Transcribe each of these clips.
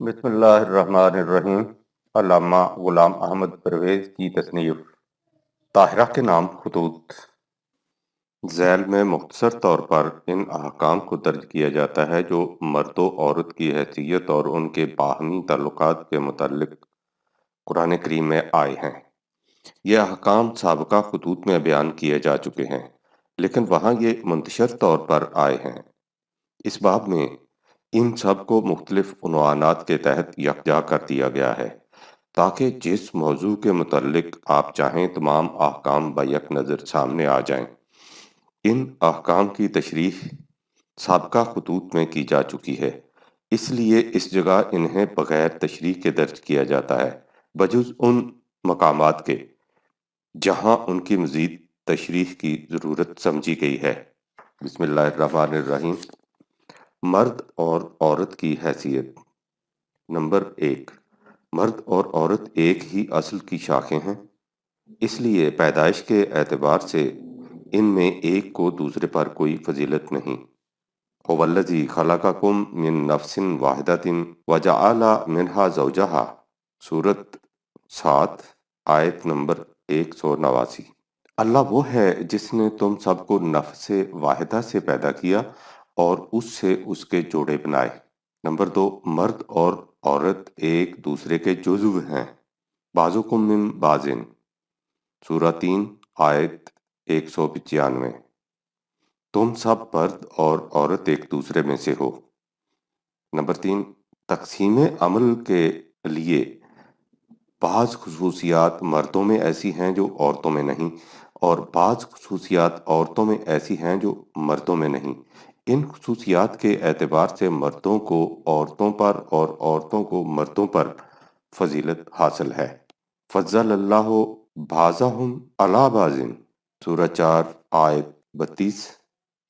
بسم اللہ الرحمن الرحیم۔ علامہ غلام احمد پرویز کی تصنیف طاہرہ کے نام خطوط۔ ذیل میں مختصر طور پر ان احکام کو درج کیا جاتا ہے جو مرد و عورت کی حیثیت اور ان کے باہمی تعلقات کے متعلق قرآن کریم میں آئے ہیں۔ یہ احکام سابقہ خطوط میں بیان کیے جا چکے ہیں، لیکن وہاں یہ منتشر طور پر آئے ہیں۔ اس باب میں ان سب کو مختلف عنوانات کے تحت یکجا کر دیا گیا ہے تاکہ جس موضوع کے متعلق آپ چاہیں تمام احکام بیک نظر سامنے آ جائیں۔ ان احکام کی تشریح سابقہ خطوط میں کی جا چکی ہے، اس لیے اس جگہ انہیں بغیر تشریح کے درج کیا جاتا ہے، بجز ان مقامات کے جہاں ان کی مزید تشریح کی ضرورت سمجھی گئی ہے۔ بسم اللہ الرحمن الرحیم۔ مرد اور عورت کی حیثیت۔ نمبر 1، مرد اور عورت ایک ہی اصل کی شاخیں ہیں، اس لیے پیدائش کے اعتبار سے ان میں ایک کو دوسرے پر کوئی فضیلت نہیں۔ هو الذی خلقکم من نفس واحدۃ وجعل منها زوجہا، سورۃ 7 آیت نمبر 189۔ اللہ وہ ہے جس نے تم سب کو نفس واحدہ سے پیدا کیا اور اس سے اس کے جوڑے بنائے۔ نمبر 2، مرد اور عورت ایک دوسرے کے جزو ہیں۔ بعضکم من بعض، سورہ 3 آیت 195۔ تم سب مرد اور عورت ایک دوسرے میں سے ہو۔ نمبر 3، تقسیم عمل کے لیے بعض خصوصیات مردوں میں ایسی ہیں جو عورتوں میں نہیں، اور بعض خصوصیات عورتوں میں ایسی ہیں جو مردوں میں نہیں۔ ان خصوصیات کے اعتبار سے مردوں کو عورتوں پر اور عورتوں کو مردوں پر فضیلت حاصل ہے۔ فضل اللہ بعضهم علی بعض، سورہ 4 آیت 32،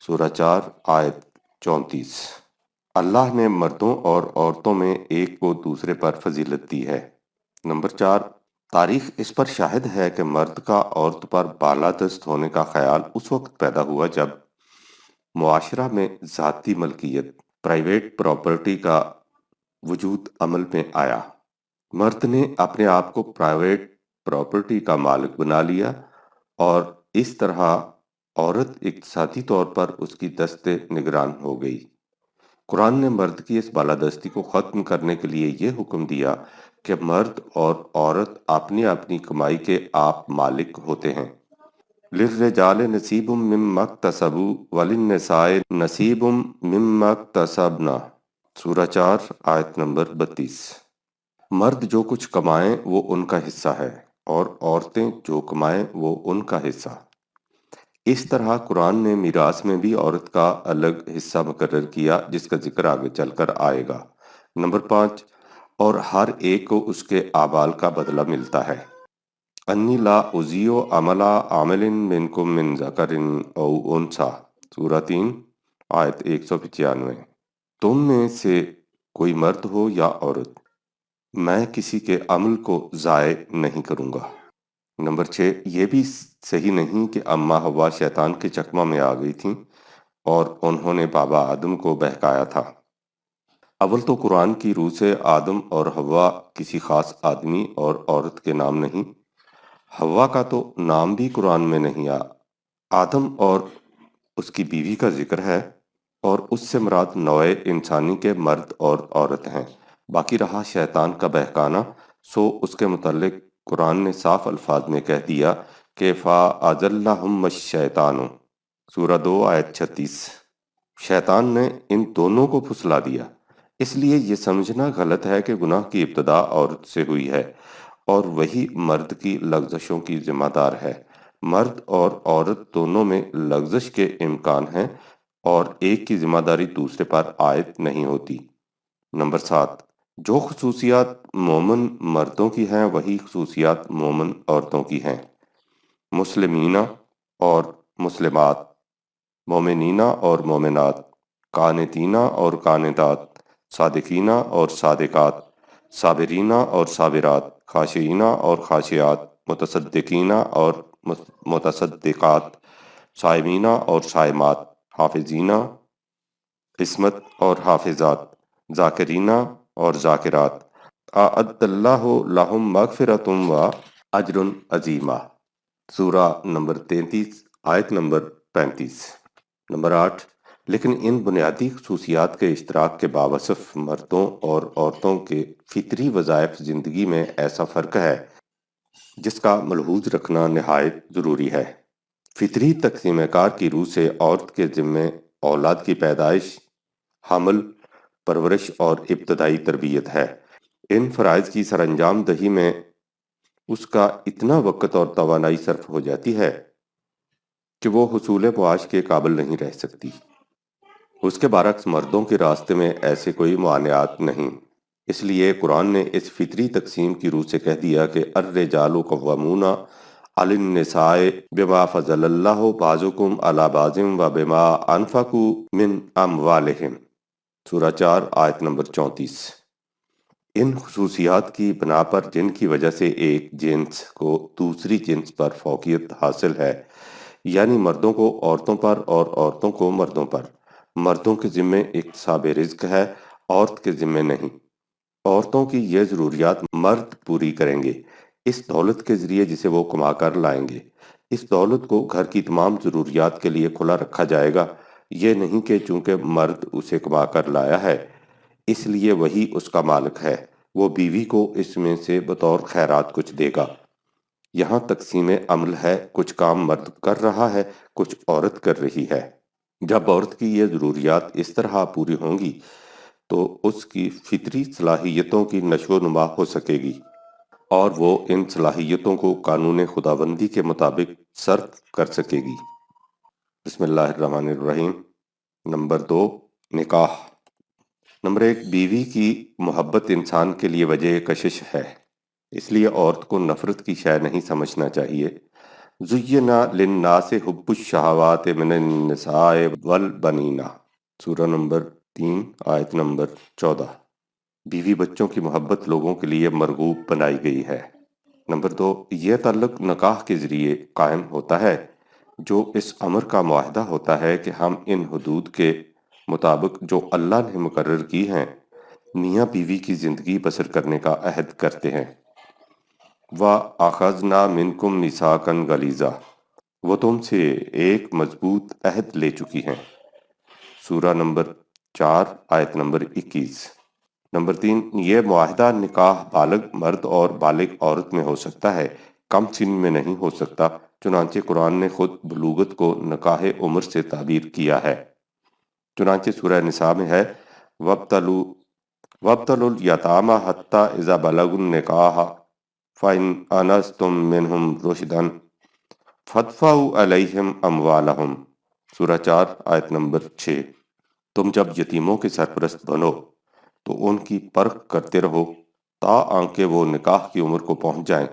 سورہ 4 آیت 34۔ اللہ نے مردوں اور عورتوں میں ایک کو دوسرے پر فضیلت دی ہے۔ نمبر 4، تاریخ اس پر شاہد ہے کہ مرد کا عورت پر بالادست ہونے کا خیال اس وقت پیدا ہوا جب معاشرہ میں ذاتی ملکیت، پرائیویٹ پراپرٹی کا وجود عمل میں آیا۔ مرد نے اپنے آپ کو پرائیویٹ پراپرٹی کا مالک بنا لیا اور اس طرح عورت اقتصادی طور پر اس کی دست نگران ہو گئی۔ قرآن نے مرد کی اس بالادستی کو ختم کرنے کے لیے یہ حکم دیا کہ مرد اور عورت اپنی اپنی کمائی کے آپ مالک ہوتے ہیں۔ للرجال نصیب مما اکتسبوا وللنساء نصیب مما اکتسبن، سورہ 4 آیت نمبر 32۔ مرد جو کچھ کمائیں وہ ان کا حصہ ہے اور عورتیں جو کمائیں وہ ان کا حصہ۔ اس طرح قرآن نے میراث میں بھی عورت کا الگ حصہ مقرر کیا جس کا ذکر آگے چل کر آئے گا۔ نمبر 5، اور ہر ایک کو اس کے اعمال کا بدلہ ملتا ہے۔ انی لا اضیع عمل عامل منکم من ذکر او انثی، سورہ 3 آیت 195۔ تم میں سے کوئی مرد ہو یا عورت، میں کسی کے عمل کو ضائع نہیں کروں گا۔ نمبر 6، یہ بھی صحیح نہیں کہ اماں حوا شیطان کے چکمہ میں آ گئی تھیں اور انہوں نے بابا آدم کو بہکایا تھا۔ اول تو قرآن کی روح سے آدم اور حوا کسی خاص آدمی اور عورت کے نام نہیں۔ حوا کا تو نام بھی قرآن میں نہیں آدم اور اس کی بیوی کا ذکر ہے، اور اس سے مراد نوع انسانی کے مرد اور عورت ہیں۔ باقی رہا شیطان کا بہکانا، سو اس کے متعلق قرآن نے صاف الفاظ میں کہہ دیا کہ فَأَزَلَّهُمَّ الشَّيْطَانُ، سورہ 2 آیت 36۔ شیطان نے ان دونوں کو پھسلا دیا۔ اس لیے یہ سمجھنا غلط ہے کہ گناہ کی ابتدا عورت سے ہوئی ہے اور وہی مرد کی لغزشوں کی ذمہ دار ہے۔ مرد اور عورت دونوں میں لغزش کے امکان ہیں اور ایک کی ذمہ داری دوسرے پر عائد نہیں ہوتی۔ نمبر 7، جو خصوصیات مومن مردوں کی ہیں وہی خصوصیات مومن عورتوں کی ہیں۔ مسلمینہ اور مسلمات، مومنینہ اور مومنات، قانتینہ اور قانتات، صادقینہ اور صادقات، صابرینہ اور صابرات، خاشعینہ اور خاشعات، متصدقینہ اور متصدقات، صائمینہ اور صائمات، حافظینہ عصمت اور حافظات، ذاکرینہ اور ذاکرات، اعد اللہ لہم مغفرۃ و اجر عظیمہ، سورہ نمبر 33 آیت نمبر 35۔ نمبر 8، لیکن ان بنیادی خصوصیات کے اشتراک کے باوصف مردوں اور عورتوں کے فطری وظائف زندگی میں ایسا فرق ہے جس کا ملحوظ رکھنا نہایت ضروری ہے۔ فطری تقسیم کار کی روح سے عورت کے ذمے اولاد کی پیدائش، حمل، پرورش اور ابتدائی تربیت ہے۔ ان فرائض کی سر انجام دہی میں اس کا اتنا وقت اور توانائی صرف ہو جاتی ہے کہ وہ حصول معاش کے قابل نہیں رہ سکتی۔ اس کے برعکس مردوں کے راستے میں ایسے کوئی معانعات نہیں۔ اس لیے قرآن نے اس فطری تقسیم کی روح سے کہہ دیا کہ الرجال قوامون علی النساء بما فضل اللہ بعضکم علی بعض و بما انفقوا من اموالہم، سورہ 4 آیت نمبر 34۔ ان خصوصیات کی بنا پر جن کی وجہ سے ایک جنس کو دوسری جنس پر فوقیت حاصل ہے، یعنی مردوں کو عورتوں پر اور عورتوں کو مردوں پر، مردوں کے ذمے اکتساب رزق ہے، عورت کے ذمے نہیں۔ عورتوں کی یہ ضروریات مرد پوری کریں گے اس دولت کے ذریعے جسے وہ کما کر لائیں گے۔ اس دولت کو گھر کی تمام ضروریات کے لیے کھلا رکھا جائے گا، یہ نہیں کہ چونکہ مرد اسے کما کر لایا ہے اس لیے وہی اس کا مالک ہے، وہ بیوی کو اس میں سے بطور خیرات کچھ دے گا۔ یہاں تقسیم عمل ہے، کچھ کام مرد کر رہا ہے، کچھ عورت کر رہی ہے۔ جب عورت کی یہ ضروریات اس طرح پوری ہوں گی تو اس کی فطری صلاحیتوں کی نشو و نما ہو سکے گی اور وہ ان صلاحیتوں کو قانون خداوندی کے مطابق صرف کر سکے گی۔ بسم اللہ الرحمن الرحیم۔ نمبر 2، نکاح۔ نمبر 1، بیوی کی محبت انسان کے لیے وجہ کشش ہے، اس لیے عورت کو نفرت کی شے نہیں سمجھنا چاہیے۔ زُيِّنَ لِلنَّاسِ حُبُّ الشَّهَوَاتِ مِنَ النِّسَاءِ وَالْبَنِينَ، سورہ نمبر 3 آیت نمبر 14۔ بیوی بچوں کی محبت لوگوں کے لیے مرغوب بنائی گئی ہے۔ نمبر 2، یہ تعلق نکاح کے ذریعے قائم ہوتا ہے جو اس امر کا معاہدہ ہوتا ہے کہ ہم ان حدود کے مطابق جو اللہ نے مقرر کی ہیں میاں بیوی کی زندگی بسر کرنے کا عہد کرتے ہیں۔ وَأَخَذْنَا مِنْكُمْ مِيثَاقًا غَلِيظًا، وہ تم سے ایک مضبوط عہد لے چکی ہیں، سورہ نمبر 4 آیت نمبر 21۔ نمبر 3، یہ معاہدہ نکاح بالغ مرد اور بالغ عورت میں ہو سکتا ہے، کم سن میں نہیں ہو سکتا، چنانچہ قرآن نے خود بلوغت کو نکاح عمر سے تعبیر کیا ہے۔ چنانچہ سورہ نساء میں ہے وَابْتَلُوا الْيَتَامَى حَتَّى إِذَا بَلَغُوا النِّكَاحَ فَإِنْ آنَسْتُم مِّنْهُمْ رُشْدًا فَادْفَعُوا عَلَيْهِمْ أَمْوَالَهُمْ، سورہ 4 آیت نمبر 6۔ تم جب یتیموں کے سرپرست بنو تو ان کی پرکھ کرتے رہو تاکہ وہ نکاح کی عمر کو پہنچ جائیں،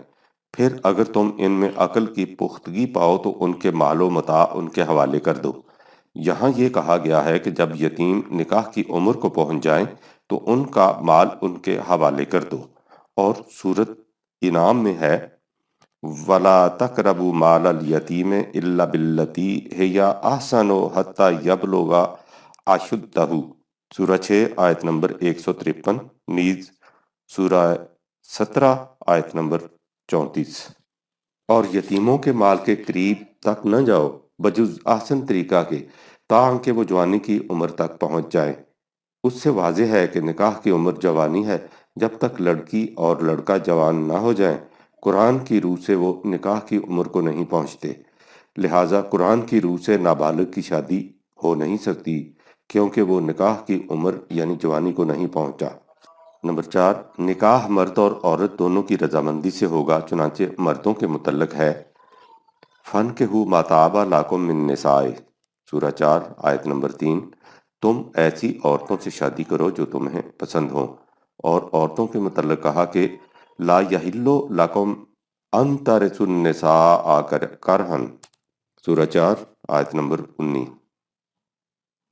پھر اگر تم ان میں عقل کی پختگی پاؤ تو ان کے مال و متاع ان کے حوالے کر دو۔ یہاں یہ کہا گیا ہے کہ جب یتیم نکاح کی عمر کو پہنچ جائیں تو ان کا مال ان کے حوالے کر دو، اور سورۃ انعام میں ہے وَلَا تَقْرَبُوا مَالَ الْيَتِيمِ إِلَّا بِالَّتِي هِيَ أَحْسَنُ حَتَّى يَبْلُغَ أَشُدَّهُ، سورہ 6 آیت نمبر 153، نیز سورہ 17 آیت نمبر 34۔ اور یتیموں کے مال کے قریب تک نہ جاؤ بجز احسن طریقہ کے تاکہ وہ جوانی کی عمر تک پہنچ جائیں۔ اس سے واضح ہے کہ نکاح کی عمر جوانی ہے جب تک لڑکی اور لڑکا جوان نہ ہو جائیں۔ قرآن کی روح سے وہ نکاح کی عمر کو نہیں پہنچتے، لہٰذا قرآن کی روح سے نابالغ کی شادی ہو نہیں سکتی کیونکہ وہ نکاح کی عمر یعنی جوانی کو نہیں پہنچا۔ نمبر 4، نکاح مرد اور عورت دونوں کی رضامندی سے ہوگا، چنانچہ مردوں کے متعلق ہے فَانكِحُوا مَا طَابَ لَكُم مِّن النِّسَاءِ، سورہ 4 آیت نمبر 3۔ تم ایسی عورتوں سے شادی کرو جو تمہیں پسند ہوں، اور عورتوں کے متعلق کہا کہ لا یحل لکم ان ترثوا النساء کرہا، سورہ 4 آیت نمبر 19۔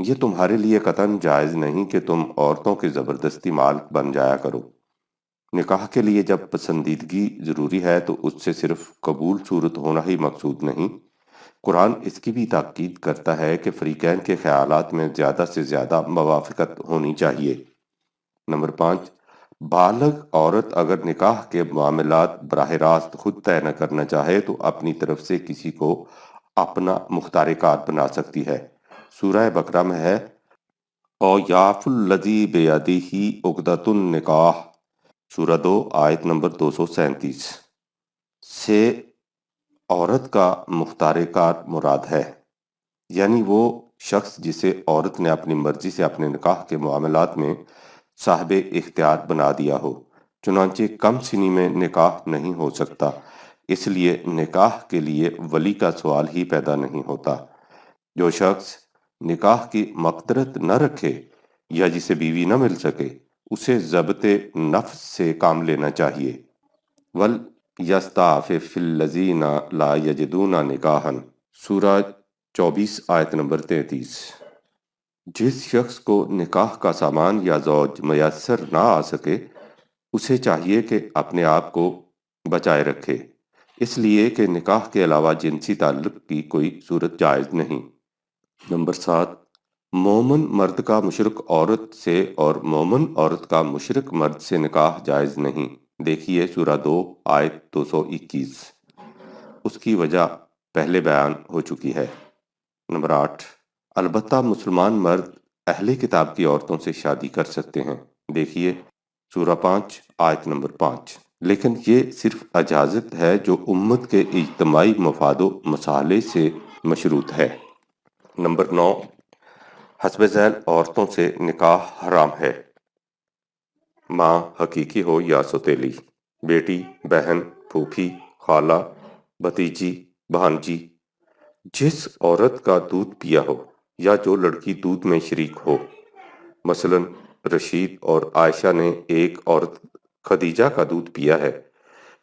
یہ تمہارے لیے قطعاً جائز نہیں کہ تم عورتوں کے زبردستی مالک بن جایا کرو۔ نکاح کے لیے جب پسندیدگی ضروری ہے تو اس سے صرف قبول صورت ہونا ہی مقصود نہیں، قرآن اس کی بھی تاکید کرتا ہے کہ فریقین کے خیالات میں زیادہ سے زیادہ موافقت ہونی چاہیے۔ نمبر 5، بالغ عورت اگر نکاح کے معاملات براہ راست خود طے نہ کرنا چاہے تو اپنی طرف سے کسی کو اپنا مختار کار بنا سکتی ہے۔ سورہ بقرہ میں ہے او یاف الذی بیدہ عقدۃ النکاح، سورہ 2 آیت نمبر 237 سے عورت کا مختار کار مراد ہے، یعنی وہ شخص جسے عورت نے اپنی مرضی سے اپنے نکاح کے معاملات میں صاحب اختیار بنا دیا ہو، چنانچہ کم سنی میں نکاح نہیں ہو سکتا، اس لیے نکاح کے لیے ولی کا سوال ہی پیدا نہیں ہوتا۔ جو شخص نکاح کی مقدرت نہ رکھے یا جسے بیوی نہ مل سکے، اسے ضبط نفس سے کام لینا چاہیے۔ وَلْيَسْتَعْفِفِ الَّذِينَ لَا يَجِدُونَ نِکَاحًا، سورہ 24 آیت نمبر 33۔ جس شخص کو نکاح کا سامان یا زوج میسر نہ آ سکے، اسے چاہیے کہ اپنے آپ کو بچائے رکھے، اس لیے کہ نکاح کے علاوہ جنسی تعلق کی کوئی صورت جائز نہیں۔ نمبر 7، مومن مرد کا مشرک عورت سے اور مومن عورت کا مشرک مرد سے نکاح جائز نہیں، دیکھیے سورہ 2 آیت 221۔ اس کی وجہ پہلے بیان ہو چکی ہے۔ نمبر 8، البتہ مسلمان مرد اہل کتاب کی عورتوں سے شادی کر سکتے ہیں، دیکھیے سورہ 5 آیت نمبر 5، لیکن یہ صرف اجازت ہے جو امت کے اجتماعی مفاد و مصالح سے مشروط ہے۔ نمبر 9، حسب ذیل عورتوں سے نکاح حرام ہے، ماں حقیقی ہو یا سوتیلی، بیٹی، بہن، پھوپھی، خالہ، بھتیجی، بھانجی، جس عورت کا دودھ پیا ہو یا جو لڑکی دودھ میں شریک ہو۔ مثلا رشید اور عائشہ نے ایک عورت خدیجہ کا دودھ پیا ہے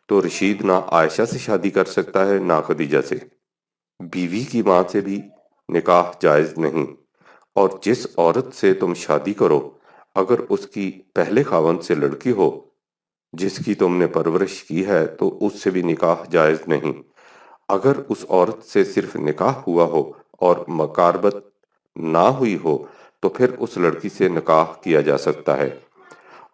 تو رشید نہ عائشہ سے شادی کر سکتا ہے نہ خدیجہ سے۔ بیوی کی ماں سے بھی نکاح جائز نہیں، اور جس عورت سے تم شادی کرو اگر اس کی پہلے خاوند سے لڑکی ہو جس کی تم نے پرورش کی ہے تو اس سے بھی نکاح جائز نہیں۔ اگر اس عورت سے صرف نکاح ہوا ہو اور مقاربت نہ ہوئی ہو تو پھر اس لڑکی سے نکاح کیا جا سکتا ہے،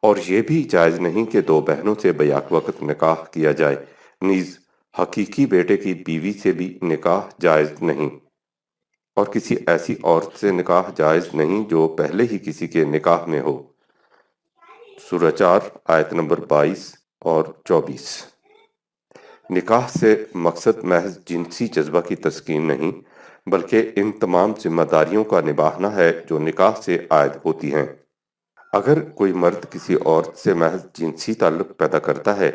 اور یہ بھی جائز نہیں کہ دو بہنوں سے بیک وقت نکاح کیا جائے، نیز حقیقی بیٹے کی بیوی سے بھی نکاح جائز نہیں، اور کسی ایسی عورت سے نکاح جائز نہیں جو پہلے ہی کسی کے نکاح میں ہو۔ سورہ 4 آیت نمبر 22 اور 24۔ نکاح سے مقصد محض جنسی جذبہ کی تسکین نہیں بلکہ ان تمام ذمہ داریوں کا نبھانا ہے جو نکاح سے عائد ہوتی ہیں۔ اگر کوئی مرد کسی عورت سے محض جنسی تعلق پیدا کرتا ہے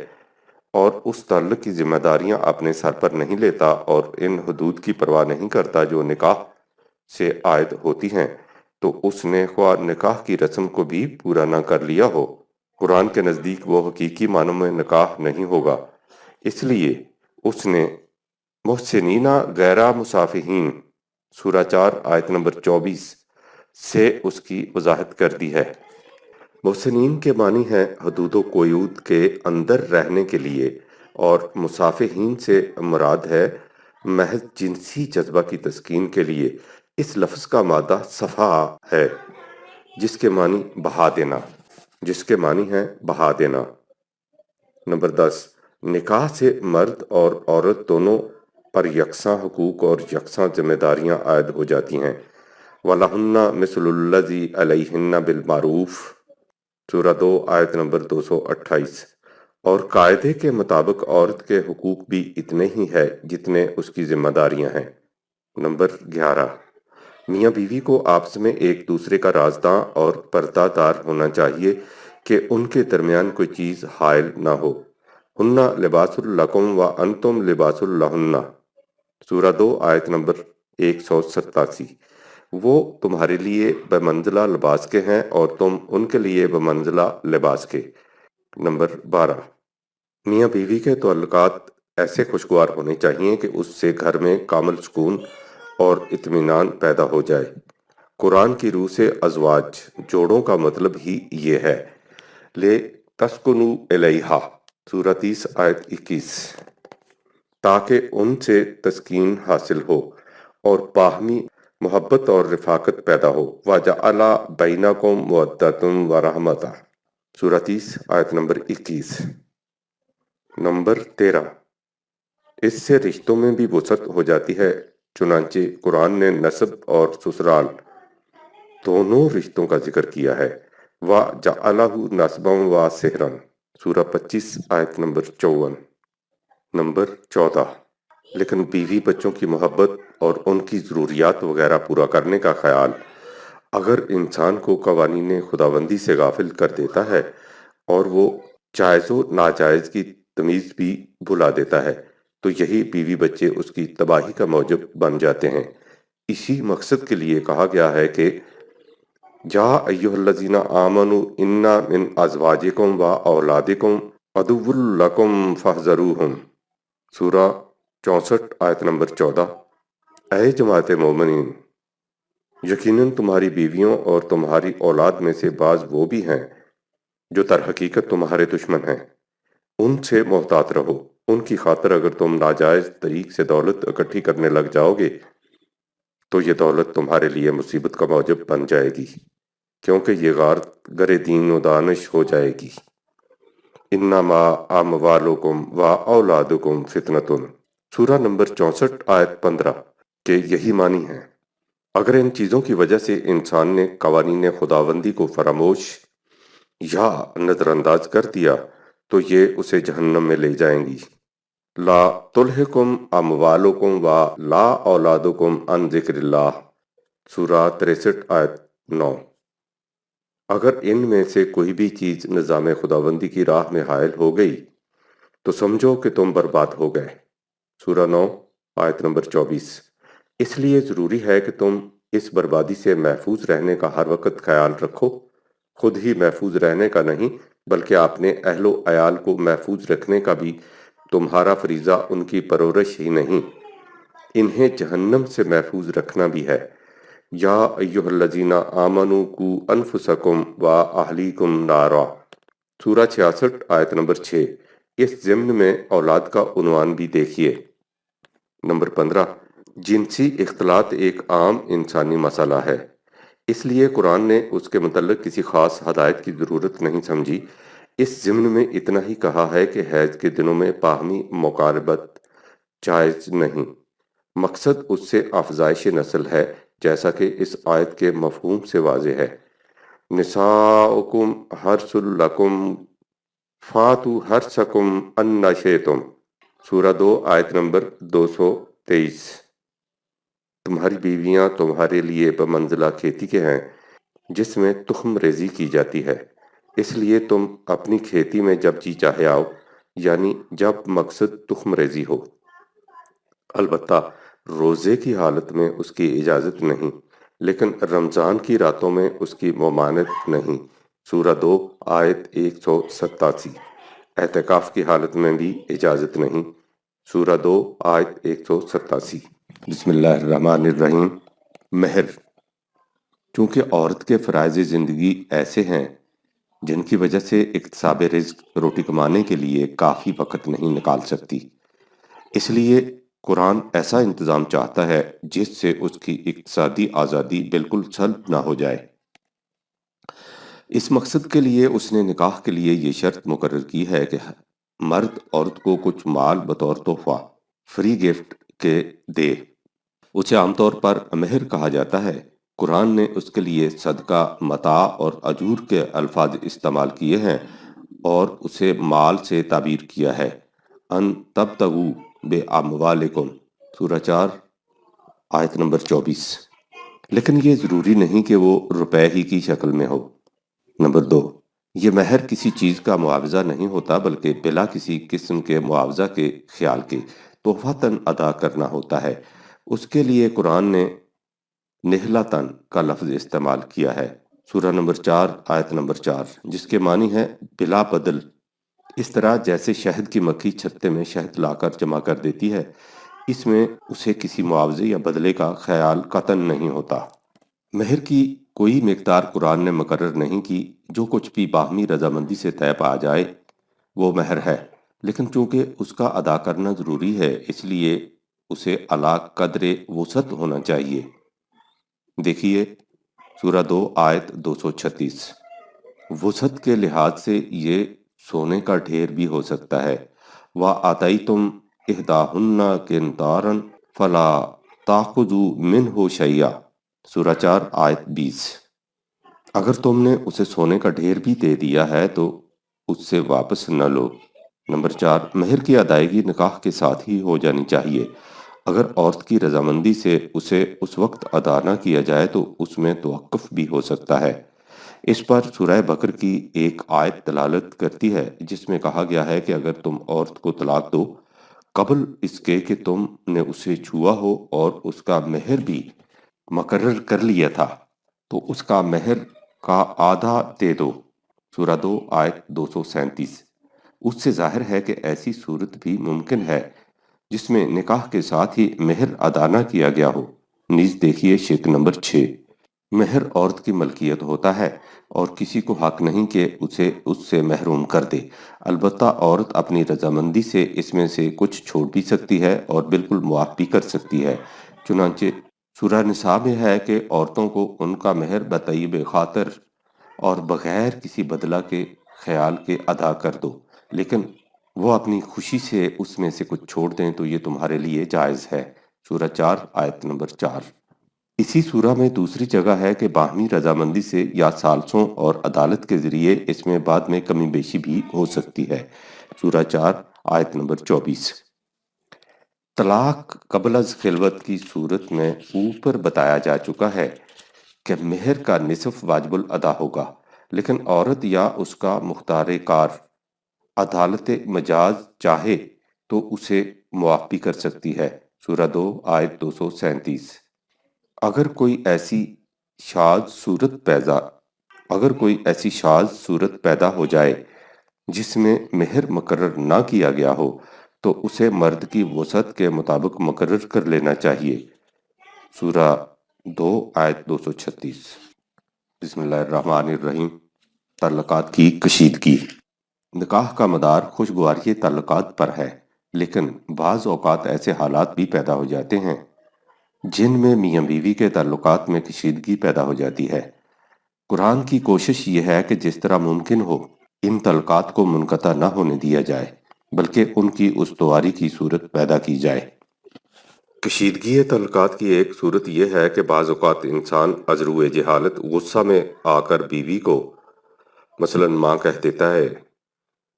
اور اس تعلق کی ذمہ داریاں اپنے سر پر نہیں لیتا اور ان حدود کی پرواہ نہیں کرتا جو نکاح سے عائد ہوتی ہیں، تو اس نے خواہ نکاح کی رسم کو بھی پورا نہ کر لیا ہو، قرآن کے نزدیک وہ حقیقی معنوں میں نکاح نہیں ہوگا، اس لیے اس نے محسنین غیر مصافحین، سورہ 4 آیت نمبر 24 سے اس کی وضاحت کر دی ہے۔ محسنین کے معنی ہے حدود و قیود کے اندر رہنے کے لیے، اور مصافحین سے مراد ہے محض جنسی جذبہ کی تسکین کے لیے۔ اس لفظ کا مادہ صفحہ ہے جس کے معنی بہا دینا۔ نمبر 10، نکاح سے مرد اور عورت دونوں پر یکساں حقوق اور یکساں ذمہ داریاں عائد ہو جاتی ہیں۔ وَلَهُنَّ مِثْلُ الَّذِي عَلَيْهِنَّ بِالْمَعْرُوفِ، سورہ 2 آیت نمبر 228، اور قاعدے کے مطابق عورت کے حقوق بھی اتنے ہی ہے جتنے اس کی ذمہ داریاں ہیں۔ نمبر 11، میاں بیوی کو آپس میں ایک دوسرے کا رازداں اور پردہ دار ہونا چاہیے کہ ان کے درمیان کوئی چیز حائل نہ ہو۔ ہن لباس لکم وانتم لباس لہن، سورہ 2 آیت نمبر 187، وہ تمہارے لیے بمنزلہ لباس کے ہیں اور تم ان کے لیے بمنزلہ لباس کے۔ نمبر 12، میاں بیوی کے تعلقات ایسے خوشگوار ہونے چاہیے کہ اس سے گھر میں کامل سکون اور اطمینان پیدا ہو جائے۔ قرآن کی روح سے ازواج، جوڑوں کا مطلب ہی یہ ہے۔ لِتَسْكُنُوا إِلَيْهَا، سورہ 30 آیت 21، تاکہ ان سے تسکین حاصل ہو اور باہمی محبت اور رفاقت پیدا ہو۔ وَجَعَلَ بَيْنَكُم مَّوَدَّةً وَرَحْمَةً، سورہ 30 آیت نمبر 21۔ نمبر 13، اس سے رشتوں میں بھی وسعت ہو جاتی ہے، چنانچہ قرآن نے نسب اور سسرال دونوں رشتوں کا ذکر کیا ہے۔ وَجَعَلَهُ نَسْبًا وَسِحْرًا، سورہ 25 آیت نمبر 54۔ نمبر 14، لیکن بیوی بچوں کی محبت اور ان کی ضروریات وغیرہ پورا کرنے کا خیال اگر انسان کو قوانین خداوندی سے غافل کر دیتا ہے اور وہ جائز و ناجائز کی تمیز بھی بھلا دیتا ہے تو یہی بیوی بچے اس کی تباہی کا موجب بن جاتے ہیں۔ اسی مقصد کے لیے کہا گیا ہے کہ یا ایھا الذین آمنوا ان من ازواجکم و اولادکم عدو لکم فاحذروہم، سورہ 64 آیت نمبر 14۔ اے جماعت مومنین، یقیناً تمہاری بیویوں اور تمہاری اولاد میں سے بعض وہ بھی ہیں جو در حقیقت تمہارے دشمن ہیں، ان سے محتاط رہو۔ ان کی خاطر اگر تم ناجائز طریق سے دولت اکٹھی کرنے لگ جاؤ گے تو یہ دولت تمہارے لیے مصیبت کا موجب بن جائے گی، کیونکہ یہ غارت گر دین و دانش ہو جائے گی۔ انما اموالکم و اولادکم فتنۃ، سورہ نمبر 64 آیت 15 کہ یہی معنی ہے۔ اگر ان چیزوں کی وجہ سے انسان نے قوانین خداوندی کو فراموش یا نظر انداز کر دیا تو یہ اسے جہنم میں لے جائیں گی۔ لا تلہکم اموالکم و لا اولادکم عن ذکر اللہ، سورہ 63 آیت 9۔ اگر ان میں سے کوئی بھی چیز نظام خداوندی کی راہ میں حائل ہو گئی تو سمجھو کہ تم برباد ہو گئے، سورہ 9 آیت نمبر 24۔ اس لیے ضروری ہے کہ تم اس بربادی سے محفوظ رہنے کا ہر وقت خیال رکھو، خود ہی محفوظ رہنے کا نہیں بلکہ اپنے اہل و عیال کو محفوظ رکھنے کا بھی تمہارا فریضہ ان کی پرورش ہی نہیں، انہیں جہنم سے محفوظ رکھنا بھی ہے۔ یا ایھا الذین آمنوا قوا انفسکم و اہلیکم نارا، سورہ 66 آیت نمبر 6۔ اس ضمن میں اولاد کا عنوان بھی دیکھیے۔ نمبر 15، جنسی اختلاط ایک عام انسانی مسئلہ ہے، اس لیے قرآن نے اس کے متعلق کسی خاص ہدایت کی ضرورت نہیں سمجھی۔ اس ضمن میں اتنا ہی کہا ہے کہ حیض کے دنوں میں باہمی مقاربت جائز نہیں، مقصد اس سے افزائش نسل ہے، جیسا کہ اس آیت کے مفہوم سے واضح ہے۔ نساؤکم حرث لکم فاتوا حرثکم انا شئتم، سورہ 2 آیت نمبر 223۔ تمہاری بیویاں تمہارے لیے بمنزلہ کھیتی کے ہیں جس میں تخم ریزی کی جاتی ہے، اس لیے تم اپنی کھیتی میں جب جی چاہے آؤ، یعنی جب مقصد تخم ریزی ہو، البتہ روزے کی حالت میں اس کی اجازت نہیں، لیکن رمضان کی راتوں میں اس کی ممانعت نہیں، سورہ 2 آیت 187۔ اعتکاف کی حالت میں بھی اجازت نہیں، سورہ 2 آیت 187۔ بسم اللہ الرحمن الرحیم۔ مہر، چونکہ عورت کے فرائض زندگی ایسے ہیں جن کی وجہ سے اکتساب رزق روٹی کمانے کے لیے کافی وقت نہیں نکال سکتی، اس لیے قرآن ایسا انتظام چاہتا ہے جس سے اس کی اقتصادی آزادی بالکل سلب نہ ہو جائے۔ اس مقصد کے لیے اس نے نکاح کے لیے یہ شرط مقرر کی ہے کہ مرد عورت کو کچھ مال بطور تحفہ فری گفٹ کے دے، اسے عام طور پر مہر کہا جاتا ہے۔ قرآن نے اس کے لیے صدقہ، متاع اور اجور کے الفاظ استعمال کیے ہیں اور اسے مال سے تعبیر کیا ہے۔ ان تبتغوا باموالکم، سورہ 4 آیت نمبر 24۔ لیکن یہ ضروری نہیں کہ وہ روپے ہی کی شکل میں ہو۔ نمبر 2، یہ مہر کسی چیز کا معاوضہ نہیں ہوتا بلکہ بلا کسی قسم کے معاوضہ کے خیال کے تحفتاً ادا کرنا ہوتا ہے۔ اس کے لیے قرآن نے نہلتاً کا لفظ استعمال کیا ہے، سورہ نمبر 4 آیت نمبر 4، جس کے معنی ہے بلا بدل۔ اس طرح جیسے شہد کی مکھی چھتے میں شہد لا کر جمع کر دیتی ہے، اس میں اسے کسی معاوضے یا بدلے کا خیال قطعاً نہیں ہوتا۔ مہر کی کوئی مقدار قرآن نے مقرر نہیں کی، جو کچھ بھی باہمی رضامندی سے طے پا جائے وہ مہر ہے، لیکن چونکہ اس کا ادا کرنا ضروری ہے اس لیے اسے اعلیٰ قدر وسعت ہونا چاہیے۔ دیکھیے سورہ 2 آیت 236۔ وسعت کے لحاظ سے یہ سونے کا ڈھیر بھی ہو سکتا ہے۔ وَآتَيْتُمْ إِحْدَاهُنَّ قِنطَارًا فَلَا تَأْخُذُوا مِنْهُ شَيْئًا، سورہ 4 آیت 20۔ اگر تم نے اسے سونے کا ڈھیر بھی دے دیا ہے تو اس سے واپس نہ لو۔ نمبر 4، مہر کی ادائیگی نکاح کے ساتھ ہی ہو جانی چاہیے۔ اگر عورت کی رضامندی سے اسے اس وقت ادا نہ کیا جائے تو اس میں توقف بھی ہو سکتا ہے۔ اس پر سورہ بقر کی ایک آیت دلالت کرتی ہے جس میں کہا گیا ہے کہ اگر تم عورت کو طلاق دو قبل اس کے کہ تم نے اسے چھوا ہو اور اس کا مہر بھی مقرر کر لیا تھا تو اس کا مہر کا آدھا دے دو، سورہ 2 آیت 237۔ اس سے ظاہر ہے کہ ایسی صورت بھی ممکن ہے جس میں نکاح کے ساتھ ہی مہر ادا نہ کیا گیا ہو۔ نیز دیکھیے شق نمبر 6۔ مہر عورت کی ملکیت ہوتا ہے اور کسی کو حق نہیں کہ اسے اس سے محروم کر دے، البتہ عورت اپنی رضامندی سے اس میں سے کچھ چھوڑ بھی سکتی ہے اور بالکل معاف بھی کر سکتی ہے۔ چنانچہ سورہ نساء میں ہے کہ عورتوں کو ان کا مہر بطیب خاطر اور بغیر کسی بدلہ کے خیال کے ادا کر دو، لیکن وہ اپنی خوشی سے اس میں سے کچھ چھوڑ دیں تو یہ تمہارے لیے جائز ہے، سورہ 4 آیت نمبر 4۔ اسی سورہ میں دوسری جگہ ہے کہ باہمی رضامندی سے یا ثالثوں اور عدالت کے ذریعے اس میں بعد میں کمی بیشی بھی ہو سکتی ہے، سورہ 4 آیت نمبر 24۔ طلاق قبل از خلوت کی صورت میں اوپر بتایا جا چکا ہے کہ مہر کا نصف واجب الادا ہوگا، لیکن عورت یا اس کا مختار کار عدالت مجاز چاہے تو اسے معاف بھی کر سکتی ہے، سورہ 2 آیت 237۔ اگر کوئی ایسی شاذ صورت پیدا ہو جائے جس میں مہر مقرر نہ کیا گیا ہو تو اسے مرد کی وسعت کے مطابق مقرر کر لینا چاہیے، سورہ 2 آیت 236۔ بسم اللہ الرحمن الرحیم۔ تعلقات کی کشیدگی۔ نکاح کا مدار خوشگواری تعلقات پر ہے، لیکن بعض اوقات ایسے حالات بھی پیدا ہو جاتے ہیں جن میں میاں بیوی کے تعلقات میں کشیدگی پیدا ہو جاتی ہے۔ قرآن کی کوشش یہ ہے کہ جس طرح ممکن ہو ان تعلقات کو منقطع نہ ہونے دیا جائے، بلکہ ان کی استواری کی صورت پیدا کی جائے۔ کشیدگی تعلقات کی ایک صورت یہ ہے کہ بعض اوقات انسان از روئے جہالت غصہ میں آ کر بیوی کو مثلا ماں کہہ دیتا ہے،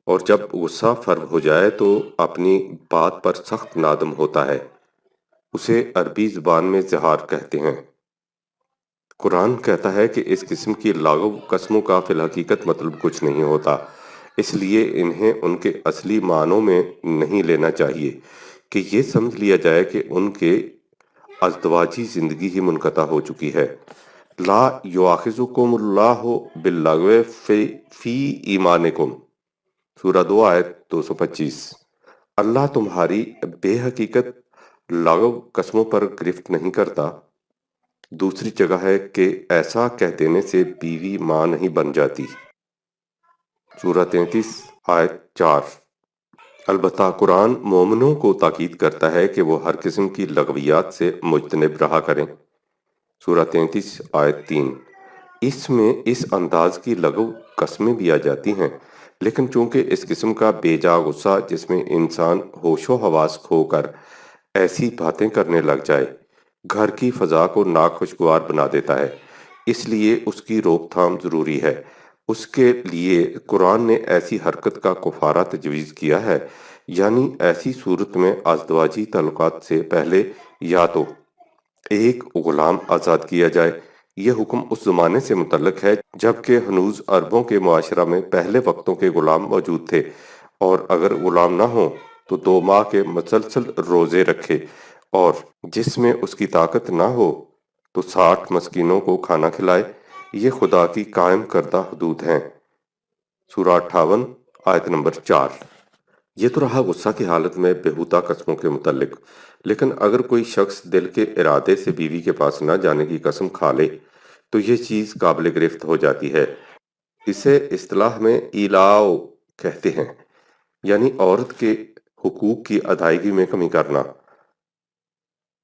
اور جب غصہ فرغ ہو جائے تو اپنی بات پر سخت نادم ہوتا ہے۔ اسے عربی زبان میں زہار کہتے ہیں۔ قرآن کہتا ہے کہ اس قسم کی لاغو قسموں کا فی الحقیقت مطلب کچھ نہیں ہوتا، اس لیے انہیں ان کے اصلی معنوں میں نہیں لینا چاہیے کہ یہ سمجھ لیا جائے کہ ان کے ازدواجی زندگی ہی منقطع ہو چکی ہے۔ لا یؤاخذکم اللہ باللغو فی ایمانکم، سورہ 2 آیت 225۔ اللہ تمہاری بے حقیقت لغو قسموں پر گرفت نہیں کرتا۔ دوسری جگہ ہے کہ ایسا کہہ دینے سے بیوی ماں نہیں بن جاتی، سورہ 33 آیت 4۔ البتہ قرآن مومنوں کو تاکید کرتا ہے کہ وہ ہر قسم کی لغویات سے مجتنب رہا کریں، سورہ 33 آیت 3۔ اس میں اس انداز کی لغو قسمیں بھی آ جاتی ہیں، لیکن چونکہ اس قسم کا بے جا غصہ جس میں انسان ہوش و حواس کھو کر ایسی باتیں کرنے لگ جائے گھر کی فضا کو ناخوشگوار بنا دیتا ہے، اس لیے اس کی روک تھام ضروری ہے۔ اس کے لیے قرآن نے ایسی حرکت کا کفارہ تجویز کیا ہے، یعنی ایسی صورت میں ازدواجی تعلقات سے پہلے یا تو ایک غلام آزاد کیا جائے۔ یہ حکم اس زمانے سے متعلق ہے جبکہ ہنوز عربوں کے معاشرہ میں پہلے وقتوں کے غلام موجود تھے، اور اگر غلام نہ ہوں تو 2 ماہ کے مسلسل روزے رکھے، اور جس میں اس کی طاقت نہ ہو تو 60 مسکینوں کو کھانا کھلائے۔ یہ خدا کی قائم کردہ حدود ہیں، سورہ 58 آیت نمبر 4۔ یہ تو رہا غصہ کی حالت میں بےہودہ قسموں کے متعلق، لیکن اگر کوئی شخص دل کے ارادے سے بیوی کے پاس نہ جانے کی قسم کھا لے تو یہ چیز قابل گرفت ہو جاتی ہے۔ اسے اصطلاح میں ایلاء کہتے ہیں، یعنی عورت کے حقوق کی ادائیگی میں کمی کرنا۔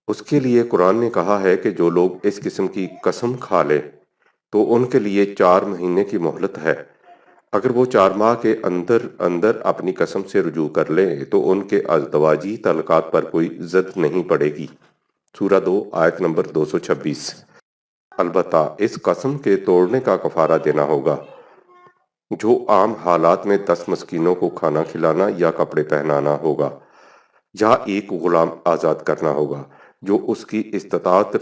اس کے لیے قرآن نے کہا ہے کہ جو لوگ اس قسم کی قسم کھا لیں تو ان کے لیے 4 مہینے کی مہلت ہے، اگر وہ 4 ماہ کے اندر اندر اپنی قسم سے رجوع کر لیں تو ان کے ازدواجی تعلقات پر کوئی زد نہیں پڑے گی۔ سورہ 2 آیت نمبر 226۔ البتہ اس قسم کے توڑنے کا کفارہ دینا ہوگا، جو عام حالات میں 10 مسکینوں کو کھانا کھلانا یا کپڑے پہنانا ہوگا، یا ایک غلام آزاد کرنا ہوگا۔ جو اس کی استطاعت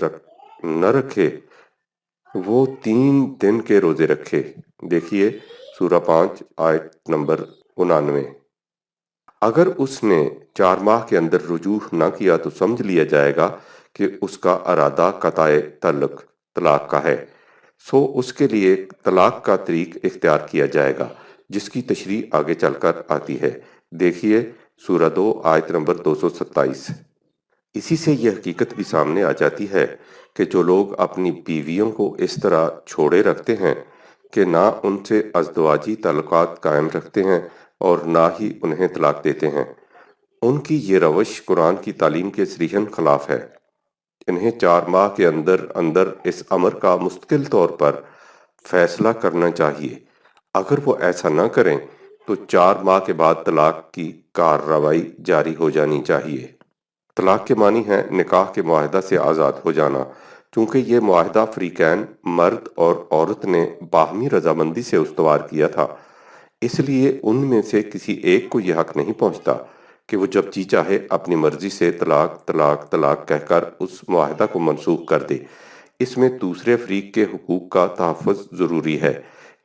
نہ رکھے وہ 3 دن کے روزے رکھے۔ دیکھیے سورہ 5 آیت نمبر 99۔ اگر اس نے 4 ماہ کے اندر رجوع نہ کیا تو سمجھ لیا جائے گا کہ اس کا ارادہ قطع تعلق طلاق کا ہے، سو اس کے لیے طلاق کا طریق اختیار کیا جائے گا، جس کی تشریح آگے چل کر آتی ہے۔ دیکھیے سورہ 2 آیت نمبر 227۔ اسی سے یہ حقیقت بھی سامنے آ جاتی ہے کہ جو لوگ اپنی بیویوں کو اس طرح چھوڑے رکھتے ہیں کہ نہ ان سے ازدواجی تعلقات قائم رکھتے ہیں اور نہ ہی انہیں طلاق دیتے ہیں، ان کی یہ روش قرآن کی تعلیم کے صریحاً خلاف ہے۔ انہیں 4 ماہ کے اندر اندر اس امر کا مستقل طور پر فیصلہ کرنا چاہیے۔ اگر وہ ایسا نہ کریں تو 4 ماہ کے بعد طلاق کی کارروائی جاری ہو جانی چاہیے۔ طلاق کے معنی ہے نکاح کے معاہدہ سے آزاد ہو جانا۔ چونکہ یہ معاہدہ فریقین مرد اور عورت نے باہمی رضامندی سے استوار کیا تھا، اس لیے ان میں سے کسی ایک کو یہ حق نہیں پہنچتا کہ وہ جب جی چاہے اپنی مرضی سے طلاق طلاق طلاق کہہ کر اس معاہدہ کو منسوخ کر دے۔ اس میں دوسرے فریق کے حقوق کا تحفظ ضروری ہے۔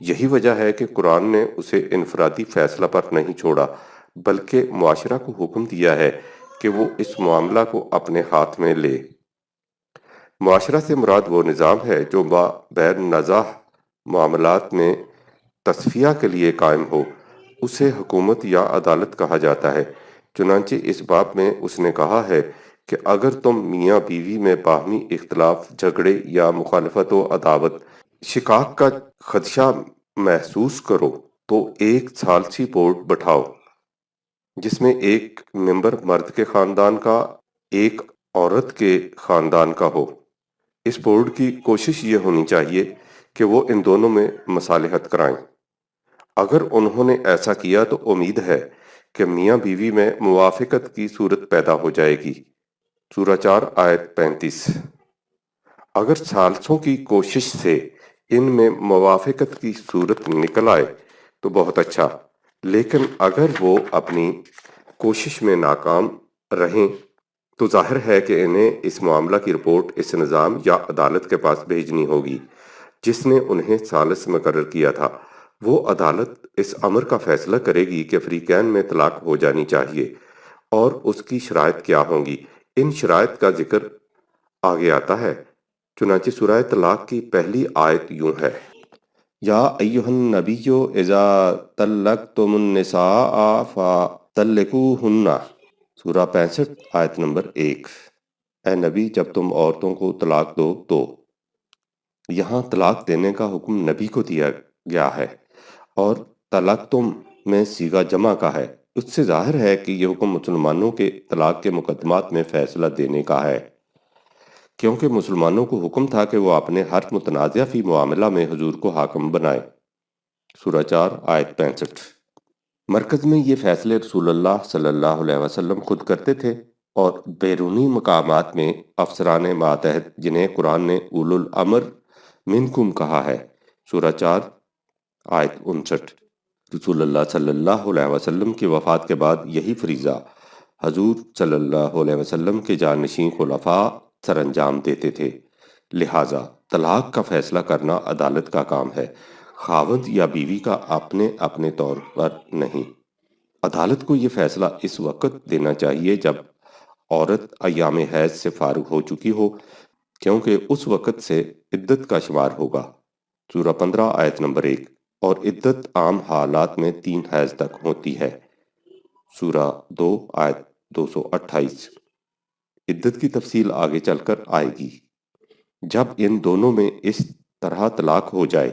یہی وجہ ہے کہ قرآن نے اسے انفرادی فیصلہ پر نہیں چھوڑا، بلکہ معاشرہ کو حکم دیا ہے کہ وہ اس معاملہ کو اپنے ہاتھ میں لے۔ معاشرہ سے مراد وہ نظام ہے جو بین نزاع معاملات میں تصفیہ کے لیے قائم ہو، اسے حکومت یا عدالت کہا جاتا ہے۔ چنانچہ اس باب میں اس نے کہا ہے کہ اگر تم میاں بیوی میں باہمی اختلاف، جھگڑے یا مخالفت و عداوت، شقاق کا خدشہ محسوس کرو تو ایک ثالثی بورڈ بٹھاؤ، جس میں ایک ممبر مرد کے خاندان کا، ایک عورت کے خاندان کا ہو۔ اس بورڈ کی کوشش یہ ہونی چاہیے کہ وہ ان دونوں میں مصالحت کرائیں۔ اگر انہوں نے ایسا کیا تو امید ہے کہ میاں بیوی میں موافقت کی صورت پیدا ہو جائے گی۔ سورہ 4 آیت 35۔ اگر ثالثوں کی کوشش سے ان میں موافقت کی صورت نکل آئے تو بہت اچھا، لیکن اگر وہ اپنی کوشش میں ناکام رہیں تو ظاہر ہے کہ انہیں اس معاملہ کی رپورٹ اس نظام یا عدالت کے پاس بھیجنی ہوگی جس نے انہیں ثالث مقرر کیا تھا۔ وہ عدالت اس امر کا فیصلہ کرے گی کہ فریقین میں طلاق ہو جانی چاہیے اور اس کی شرائط کیا ہوں گی۔ ان شرائط کا ذکر آگے آتا ہے۔ چنانچہ سورہ طلاق کی پہلی آیت یوں ہے: یا ایھا النبی اذا طلقتم النساء فطلقوہن۔ سورہ 65 آیت نمبر 1۔ اے نبی، جب تم عورتوں کو طلاق دو تو یہاں طلاق دینے کا حکم نبی کو دیا گیا ہے، اور طلقتم میں صیغہ جمع کا ہے۔ اس سے ظاہر ہے کہ یہ حکم مسلمانوں کے طلاق کے مقدمات میں فیصلہ دینے کا ہے، کیونکہ مسلمانوں کو حکم تھا کہ وہ اپنے ہر متنازع فی معاملہ میں حضور کو حاکم بنائیں۔ سورہ 4 آیت 65۔ مرکز میں یہ فیصلے رسول اللہ صلی اللہ علیہ وسلم خود کرتے تھے، اور بیرونی مقامات میں افسران ماتحت جنہیں قرآن نے اولو الامر منکم کہا ہے۔ سورہ 4 آیت 59۔ رسول اللہ صلی اللہ علیہ وسلم کی وفات کے بعد یہی فریضہ حضور صلی اللہ علیہ وسلم کے جانشین خلفاء سر انجام دیتے تھے۔ لہٰذا طلاق کا فیصلہ کرنا عدالت کا کام ہے، خاوند یا بیوی کا اپنے اپنے طور پر نہیں۔ عدالت کو یہ فیصلہ اس وقت دینا چاہیے جب عورت ایام حیض سے فارغ ہو چکی ہو، کیونکہ اس وقت سے عدت کا شمار ہوگا۔ سورہ 15 آیت نمبر 1۔ اور عدت عام حالات میں 3 حیض تک ہوتی ہے۔ سورہ 2 آیت 228۔ عدت کی تفصیل آگے چل کر آئے گی۔ جب ان دونوں میں اس طرح طلاق ہو جائے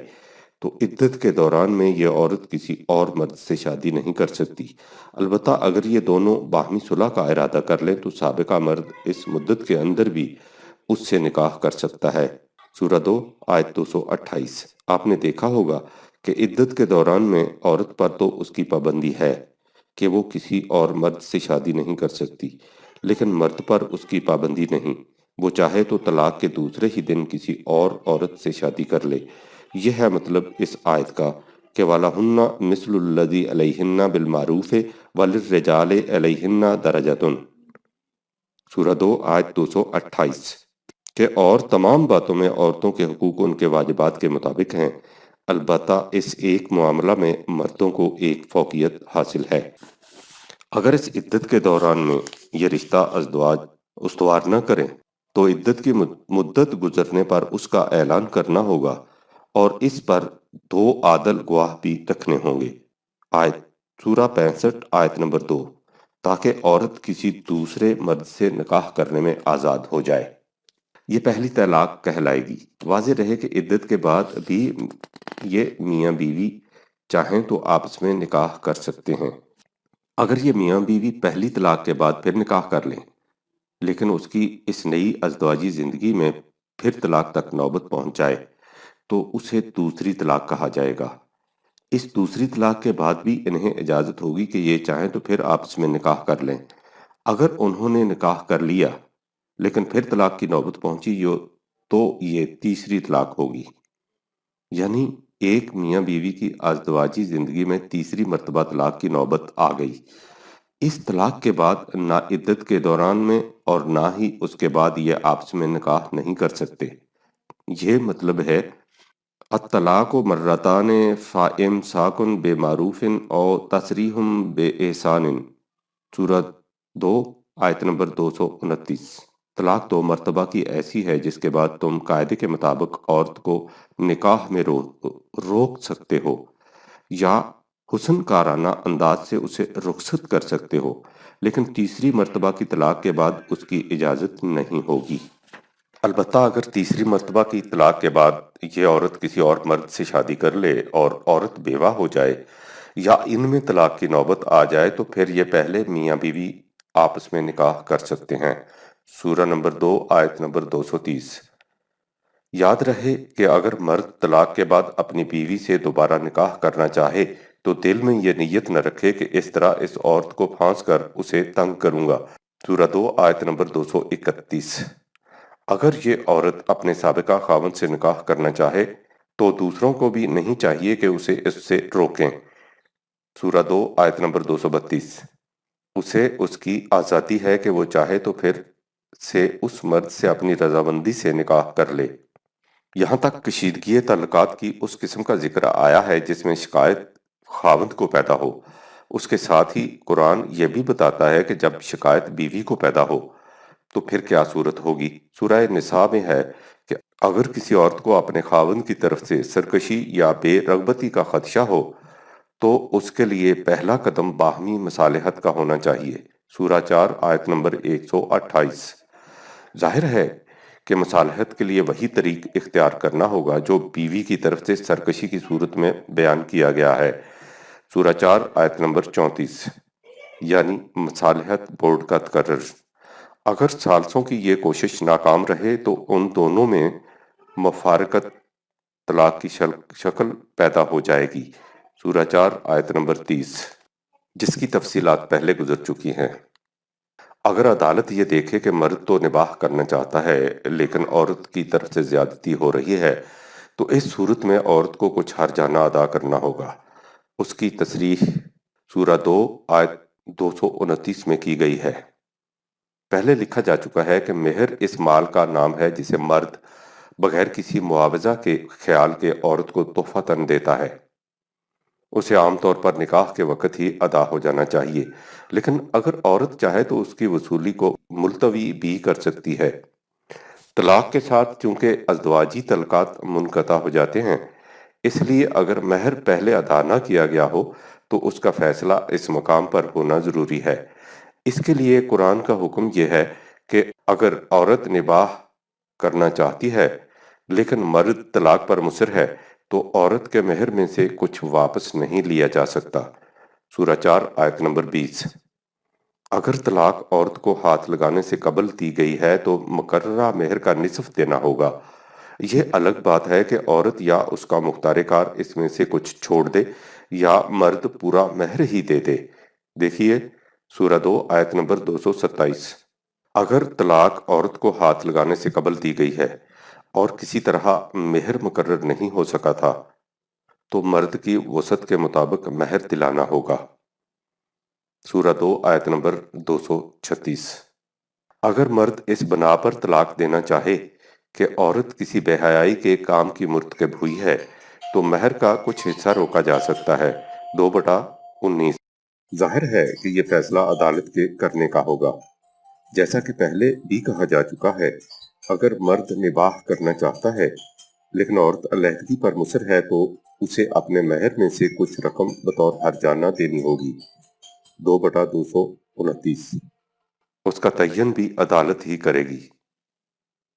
تو عدت کے دوران میں یہ عورت کسی اور مرد سے شادی نہیں کر سکتی۔ البتہ اگر یہ دونوں باہمی صلح کا ارادہ کر لیں تو سابقہ مرد اس مدت کے اندر بھی اس سے نکاح کر سکتا ہے۔ سورہ 2 آیت 228۔ آپ نے دیکھا ہوگا کہ عدت کے دوران میں عورت پر تو اس کی پابندی ہے کہ وہ کسی اور مرد سے شادی نہیں کر سکتی، لیکن مرد پر اس کی پابندی نہیں، وہ چاہے تو طلاق کے دوسرے ہی دن کسی اور عورت سے شادی کر لے۔ یہ ہے مطلب اس آیت کا کہ وَلَهُنَّ مِثْلُ الَّذِي عَلَيْهِنَّ بِالْمَعْرُوفِ وَلِلرِّجَالِ عَلَيْهِنَّ دَرَجَةٌ، سورہ 2 آیت 228، کہ اور تمام باتوں میں عورتوں کے حقوق ان کے واجبات کے مطابق ہیں، البتہ اس ایک معاملہ میں مردوں کو ایک فوقیت حاصل ہے۔ اگر اس عدت کے دوران میں یہ رشتہ ازدواج استوار نہ کریں تو عدت کی مدت گزرنے پر اس کا اعلان کرنا ہوگا اور اس پر 2 عادل گواہ بھی رکھنے ہوں گے۔ آیت سورہ 65 آیت نمبر 2، تاکہ عورت کسی دوسرے مرد سے نکاح کرنے میں آزاد ہو جائے۔ یہ پہلی طلاق کہلائے گی۔ واضح رہے کہ عدت کے بعد بھی یہ میاں بیوی چاہیں تو آپس میں نکاح کر سکتے ہیں۔ اگر یہ میاں بیوی پہلی طلاق کے بعد پھر نکاح کر لیں لیکن اس کی اس نئی ازدواجی زندگی میں پھر طلاق تک نوبت پہنچ جائے تو اسے دوسری طلاق کہا جائے گا۔ اس دوسری طلاق کے بعد بھی انہیں اجازت ہوگی کہ یہ چاہیں تو پھر آپس میں نکاح کر لیں۔ اگر انہوں نے نکاح کر لیا لیکن پھر طلاق کی نوبت پہنچی تو یہ تیسری طلاق ہوگی، یعنی ایک میاں بیوی کی ازدواجی زندگی میں تیسری مرتبہ طلاق کی نوبت آ گئی۔ اس طلاق کے بعد نہ عدت کے دوران میں اور نہ ہی اس کے بعد یہ آپس میں نکاح نہیں کر سکتے۔ یہ مطلب ہے الطلاق مرتان فامساک بمعروف او تسریح باحسان، سورہ 2 آیت نمبر 229۔ طلاق 2 مرتبہ کی ایسی ہے جس کے بعد تم قاعدے کے مطابق عورت کو نکاح میں روک سکتے ہو یا حسن کارانہ انداز سے اسے رخصت کر سکتے ہو، لیکن تیسری مرتبہ کی طلاق کے بعد اس کی اجازت نہیں ہوگی۔ البتہ اگر تیسری مرتبہ کی طلاق کے بعد یہ عورت کسی اور مرد سے شادی کر لے اور عورت بیوہ ہو جائے یا ان میں طلاق کی نوبت آ جائے تو پھر یہ پہلے میاں بیوی آپس میں نکاح کر سکتے ہیں، سورہ نمبر 2 آیت نمبر 230۔ یاد رہے کہ اگر مرد طلاق کے بعد اپنی بیوی سے دوبارہ نکاح کرنا چاہے تو دل میں یہ نیت نہ رکھے کہ اس طرح اس عورت کو پھانس کر اسے تنگ کروں گا، سورہ 2 آیت نمبر 231۔ اگر یہ عورت اپنے سابقہ خاوند سے نکاح کرنا چاہے تو دوسروں کو بھی نہیں چاہیے کہ اسے اس سے روکیں، سورہ 2 آیت نمبر 232۔ اسے اس کی آزادی ہے کہ وہ چاہے تو پھر سے اس مرد سے اپنی رضامندی سے نکاح کر لے۔ یہاں تک کشیدگی تعلقات کی اس قسم کا ذکر آیا ہے جس میں شکایت خاوند کو پیدا ہو۔ اس کے ساتھ ہی قرآن یہ بھی بتاتا ہے کہ جب شکایت بیوی کو پیدا ہو تو پھر کیا صورت ہوگی۔ سورہ نساء میں ہے کہ اگر کسی عورت کو اپنے خاوند کی طرف سے سرکشی یا بے رغبتی کا خدشہ ہو تو اس کے لیے پہلا قدم باہمی مصالحت کا ہونا چاہیے، سورہ 4 آیت نمبر 128۔ ظاہر ہے کہ مصالحت کے لیے وہی طریق اختیار کرنا ہوگا جو بیوی کی طرف سے سرکشی کی صورت میں بیان کیا گیا ہے، سورہ 4 آیت نمبر 34، یعنی مصالحت بورڈ کا تقرر۔ اگر ثالثوں کی یہ کوشش ناکام رہے تو ان دونوں میں مفارقت طلاق کی شکل پیدا ہو جائے گی، سورہ 4 آیت نمبر 30، جس کی تفصیلات پہلے گزر چکی ہیں۔ اگر عدالت یہ دیکھے کہ مرد تو نباہ کرنا چاہتا ہے لیکن عورت کی طرف سے زیادتی ہو رہی ہے تو اس صورت میں عورت کو کچھ ہرجانہ ادا کرنا ہوگا۔ اس کی تصریح سورہ 2 آیت 229 میں کی گئی ہے۔ پہلے لکھا جا چکا ہے کہ مہر اس مال کا نام ہے جسے مرد بغیر کسی معاوضہ کے خیال کے عورت کو تحفۃً دیتا ہے۔ اسے عام طور پر نکاح کے وقت ہی ادا ہو جانا چاہیے، لیکن اگر عورت چاہے تو اس کی وصولی کو ملتوی بھی کر سکتی ہے۔ طلاق کے ساتھ چونکہ ازدواجی تعلقات منقطع ہو جاتے ہیں، اس لیے اگر مہر پہلے ادا نہ کیا گیا ہو تو اس کا فیصلہ اس مقام پر ہونا ضروری ہے۔ اس کے لیے قرآن کا حکم یہ ہے کہ اگر عورت نباہ کرنا چاہتی ہے لیکن مرد طلاق پر مصر ہے تو عورت کے مہر میں سے کچھ واپس نہیں لیا جا سکتا، سورہ 4 آیت نمبر 20۔ اگر طلاق عورت کو ہاتھ لگانے سے قبل دی گئی ہے تو مقررہ مہر کا نصف دینا ہوگا، یہ الگ بات ہے کہ عورت یا اس کا مختار کار اس میں سے کچھ چھوڑ دے یا مرد پورا مہر ہی دے دے۔ دیکھیے سورہ 2 آیت نمبر 227۔ اگر طلاق عورت کو ہاتھ لگانے سے قبل دی گئی ہے اور کسی طرح مہر مقرر نہیں ہو سکا تھا تو مرد کی وسعت کے مطابق مہر دلانا ہوگا۔ سورہ 2 آیت نمبر 236۔ اگر مرد اس بنا پر طلاق دینا چاہے کہ عورت کسی بے حیائی کے کام کی مرتکب ہوئی ہے تو مہر کا کچھ حصہ روکا جا سکتا ہے۔ 2/19۔ ظاہر ہے کہ یہ فیصلہ عدالت کے کرنے کا ہوگا۔ جیسا کہ پہلے بھی کہا جا چکا ہے، اگر مرد نباہ کرنا چاہتا ہے لیکن عورت علیحدگی پر مصر ہے تو اسے اپنے مہر میں سے کچھ رقم بطور ہرجانہ دینی ہوگی۔ 2/229۔ اس کا تعین بھی عدالت ہی کرے گی۔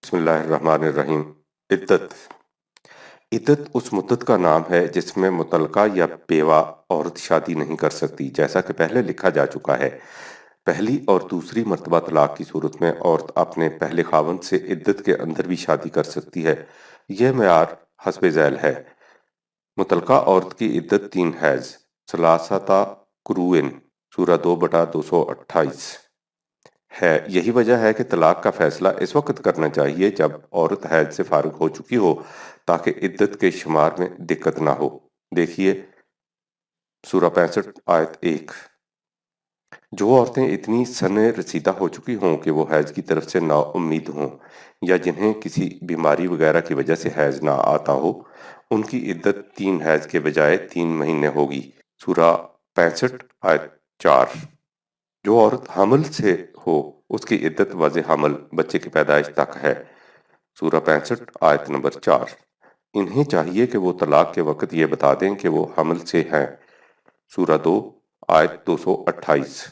بسم اللہ الرحمن الرحیم۔ عدت۔ عدت اس مدت کا نام ہے جس میں مطلقہ یا بیوہ عورت شادی نہیں کر سکتی، جیسا کہ پہلے لکھا جا چکا ہے۔ پہلی اور دوسری مرتبہ طلاق کی صورت میں عورت اپنے پہلے خاوند سے عدت کے اندر بھی شادی کر سکتی ہے۔ یہ معیار حسب ذیل ہے۔ مطلقہ عورت کی عدت 3 حیض ثلاثۃ قروء سورہ 2/228 ہے۔ یہی وجہ ہے کہ طلاق کا فیصلہ اس وقت کرنا چاہیے جب عورت حیض سے فارغ ہو چکی ہو تاکہ عدت کے شمار میں دقت نہ ہو۔ دیکھیے سورہ 65 آیت 1۔ جو عورتیں اتنی سن رسیدہ ہو چکی ہوں کہ وہ حیض کی طرف سے نا امید ہوں یا جنہیں کسی بیماری وغیرہ کی وجہ سے حیض نہ آتا ہو، ان کی عدت 3 حیض کے بجائے 3 مہینے ہوگی۔ سورہ 65 آیت 4۔ جو عورت حمل سے ہو اس کی عدت وضع حمل بچے کی پیدائش تک ہے۔ سورہ 65 آیت نمبر 4۔ انہیں چاہیے کہ وہ طلاق کے وقت یہ بتا دیں کہ وہ حمل سے ہیں۔ سورہ 2 آیت 228۔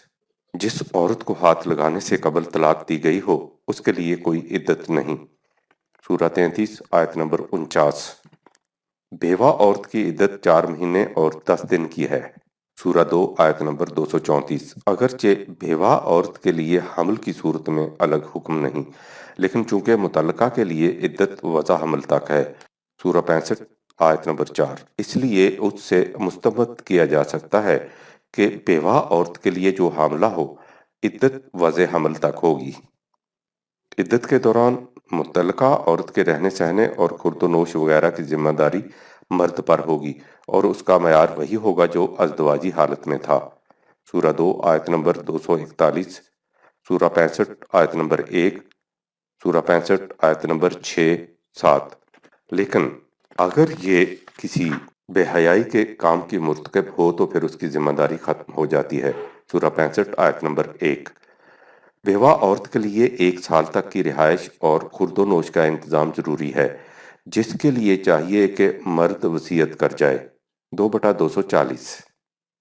جس عورت کو ہاتھ لگانے سے قبل طلاق دی گئی ہو اس کے لیے کوئی عدت نہیں۔ سورہ 33 آیت نمبر 49۔ بیوہ عورت کی عدت 4 مہینے اور 10 دن کی ہے۔ سورہ 2 آیت نمبر 234۔ اگرچہ بیوہ عورت کے لیے حمل کی صورت میں الگ حکم نہیں، لیکن چونکہ مطلقہ کے لیے عدت وضع حمل تک ہے۔ سورہ 65 آیت نمبر 4۔ اس لیے اس سے مستمد کیا جا سکتا ہے کہ بیوہ عورت کے لیے جو حاملہ ہو عدت وضع حمل تک ہوگی۔ عدت کے دوران مطلقہ عورت کے رہنے سہنے اور خورد و نوش وغیرہ کی ذمہ داری مرد پر ہوگی اور اس کا معیار وہی ہوگا جو ازدواجی حالت میں تھا۔ سورہ 2 آیت نمبر 241۔ سورہ 65 آیت نمبر 1۔ سورہ 65 آیت نمبر 6-7۔ لیکن اگر یہ کسی بے حیائی کے کام کی مرتکب ہو تو پھر اس کی ذمہ داری ختم ہو جاتی ہے۔ سورہ 65 آیت نمبر 1۔ بیوہ عورت کے لیے 1 سال تک کی رہائش اور خورد و نوش کا انتظام ضروری ہے، جس کے لیے چاہیے کہ مرد وصیت کر جائے۔ 2/240۔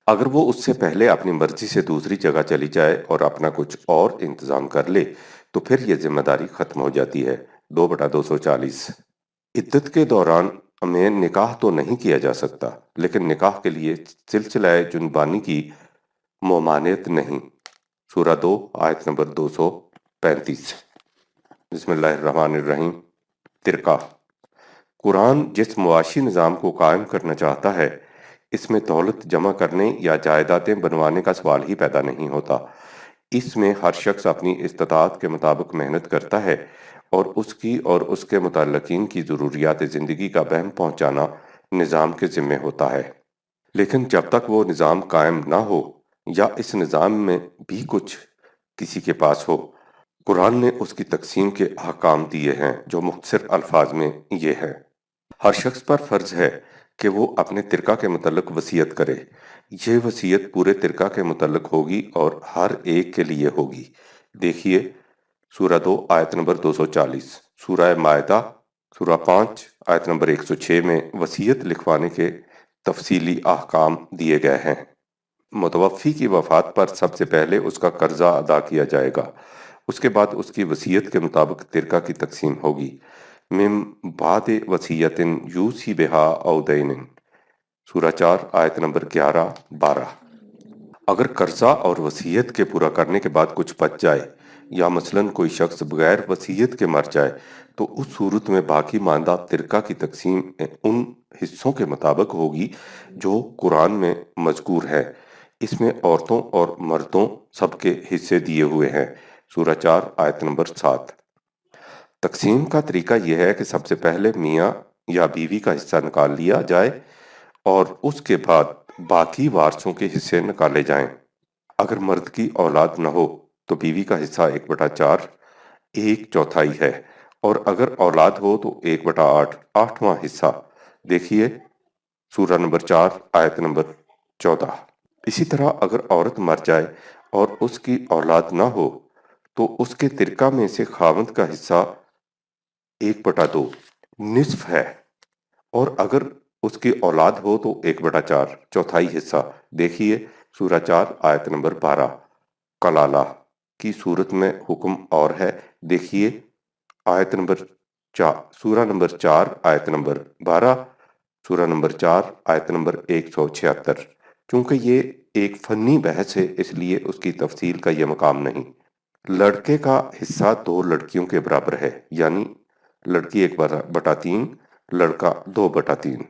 اگر وہ اس سے پہلے اپنی مرضی سے دوسری جگہ چلی جائے اور اپنا کچھ اور انتظام کر لے تو پھر یہ ذمہ داری ختم ہو جاتی ہے۔ 2/240۔ عدت کے دوران میں نکاح تو نہیں کیا جا سکتا، لیکن نکاح کے لیے سلسلہ جنبانی کی ممانعت نہیں۔ سورہ 2 آیت نمبر 235۔ بسم اللہ الرحمن الرحیم۔ ترکہ۔ قرآن جس معاشی نظام کو قائم کرنا چاہتا ہے اس میں دولت جمع کرنے یا جائیدادیں بنوانے کا سوال ہی پیدا نہیں ہوتا۔ اس میں ہر شخص اپنی استطاعت کے مطابق محنت کرتا ہے اور اس کی اور اس کے متعلقین کی ضروریات زندگی کا بہم پہنچانا نظام کے ذمہ ہوتا ہے۔ لیکن جب تک وہ نظام قائم نہ ہو یا اس نظام میں بھی کچھ کسی کے پاس ہو، قرآن نے اس کی تقسیم کے احکام دیے ہیں جو مختصر الفاظ میں یہ ہیں۔ ہر شخص پر فرض ہے کہ وہ اپنے ترکہ کے متعلق وصیت کرے۔ یہ وصیت پورے ترکہ کے متعلق ہوگی اور ہر ایک کے لیے ہوگی۔ دیکھیے سورہ 2 آیت نمبر 240۔ سورہ مائدہ سورہ 5 آیت نمبر 106 میں وصیت لکھوانے کے تفصیلی احکام دیے گئے ہیں۔ متوفی کی وفات پر سب سے پہلے اس کا قرضہ ادا کیا جائے گا، اس کے بعد اس کی وصیت کے مطابق ترکہ کی تقسیم ہوگی۔ من بعد وصیت یوصی بہا او دین سورہ 4 آیت نمبر 11-12۔ اگر قرضہ اور وصیت کے پورا کرنے کے بعد کچھ بچ جائے یا مثلاً کوئی شخص بغیر وصیت کے مر جائے تو اس صورت میں باقی ماندہ ترکہ کی تقسیم ان حصوں کے مطابق ہوگی جو قرآن میں مذکور ہے۔ اس میں عورتوں اور مردوں سب کے حصے دیے ہوئے ہیں۔ سورہ 4 آیت نمبر 7۔ تقسیم کا طریقہ یہ ہے کہ سب سے پہلے میاں یا بیوی کا حصہ نکال لیا جائے اور اس کے بعد باقی وارثوں کے حصے نکالے جائیں۔ اگر مرد کی اولاد نہ ہو تو بیوی کا حصہ 1/4 1/4 ہے، اور اگر اولاد ہو تو 1/8 8واں حصہ۔ دیکھیے سورہ نمبر 4 آیت نمبر 14۔ اسی طرح اگر عورت مر جائے اور اس کی اولاد نہ ہو تو اس کے ترکہ میں سے خاوند کا حصہ 1/2 نصف ہے، اور اگر اس کی اولاد ہو تو 1/4 چوتھائی حصہ۔ دیکھیے سورہ 4 آیت نمبر 12۔ کلالہ کی صورت میں حکم اور ہے، دیکھیے آیت نمبر 4 سورہ نمبر 4 آیت نمبر 12، سورہ نمبر 4 آیت نمبر 176۔ چونکہ یہ ایک فنی بحث ہے اس لیے اس کی تفصیل کا یہ مقام نہیں۔ لڑکے کا حصہ 2 لڑکیوں کے برابر ہے، یعنی لڑکی 1/3 لڑکا 2/3۔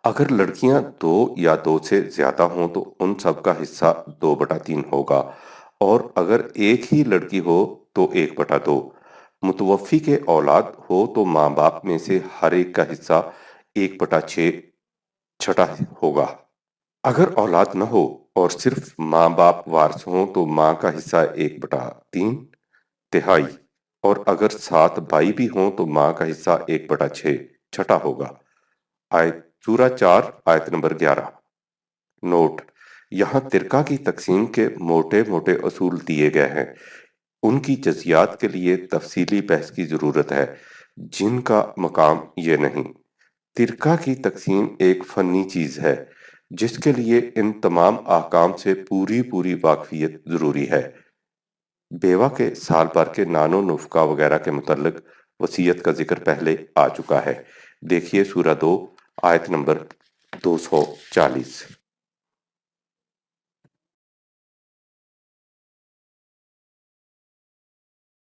اگر لڑکیاں 2 یا 2 سے زیادہ ہوں تو ان سب کا حصہ 2/3 ہوگا، اور اگر ایک ہی لڑکی ہو تو 1/2۔ متوفی کے اولاد ہو تو ماں باپ میں سے ہر ایک کا حصہ 1/6 چھٹا ہوگا۔ اگر اولاد نہ ہو اور صرف ماں باپ وارث ہوں تو ماں کا حصہ 1/3 تہائی، اور اگر 7 بھائی بھی ہوں تو ماں کا حصہ 1/6 چھٹا ہوگا۔ سورہ 4 آیت نمبر 11۔ نوٹ: یہاں ترکہ کی تقسیم کے موٹے موٹے اصول دیے گئے ہیں، ان کی جزیات کے لیے تفصیلی بحث کی ضرورت ہے جن کا مقام یہ نہیں۔ ترکہ کی تقسیم ایک فنی چیز ہے جس کے لیے ان تمام احکام سے پوری واقفیت ضروری ہے۔ بیوہ کے سال بھر کے نان و نفقہ وغیرہ کے متعلق وصیت کا ذکر پہلے آ چکا ہے، دیکھیے سورہ 2 آیت نمبر 240۔